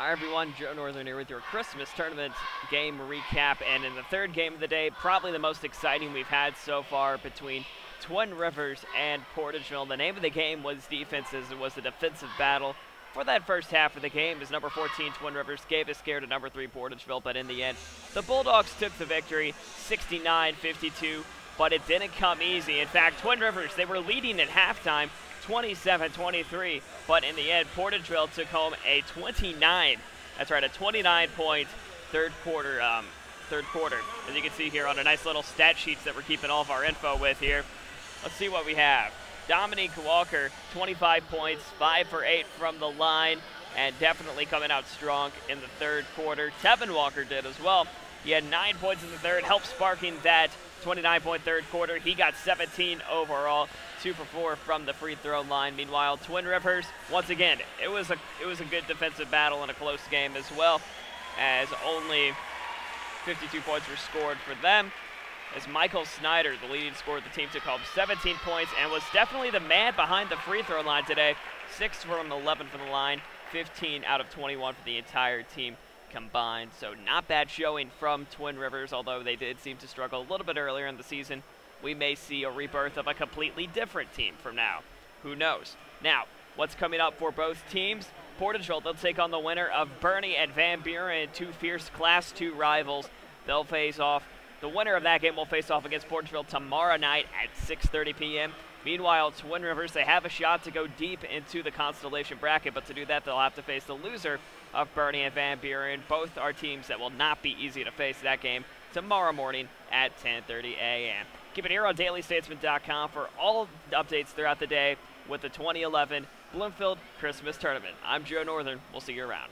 Hi everyone, Joe Northern here with your Christmas tournament game recap, and in the third game of the day, probably the most exciting we've had so far between Twin Rivers and Portageville. The name of the game was defense, as it was a defensive battle for that first half of the game, as number 14 Twin Rivers gave a scare to number 3 Portageville, but in the end, the Bulldogs took the victory 69-52, but it didn't come easy. In fact, Twin Rivers, they were leading at halftime 27-23, but in the end, Portageville took home a 29-point third quarter. As you can see here on a nice little stat sheets that we're keeping all of our info with here. Let's see what we have. Dominique Walker, 25 points, 5 for 8 from the line, and definitely coming out strong in the third quarter. Tevin Walker did as well. He had 9 points in the third, helped sparking that 29-point third quarter. He got 17 overall, 2 for 4 from the free throw line. Meanwhile, Twin Rivers, once again, it was a good defensive battle and a close game as well, as only 52 points were scored for them. As Michael Snyder, the leading scorer of the team, took home 17 points and was definitely the man behind the free throw line today. 6 from 11 from the line, 15 out of 21 for the entire team combined. So not bad showing from Twin Rivers, although they did seem to struggle a little bit earlier in the season. We may see a rebirth of a completely different team from now. Who knows? Now, what's coming up for both teams? Portageville, they'll take on the winner of Bernie and Van Buren, 2 fierce Class 2 rivals. They'll face off. The winner of that game will face off against Portageville tomorrow night at 6:30 p.m. Meanwhile, Twin Rivers, they have a shot to go deep into the Constellation bracket, but to do that, they'll have to face the loser of Bernie and Van Buren. Both are teams that will not be easy to face that game tomorrow morning at 10:30 a.m. Keep it here on DailyStatesman.com for all updates throughout the day with the 2011 Bloomfield Christmas Tournament. I'm Joe Northern. We'll see you around.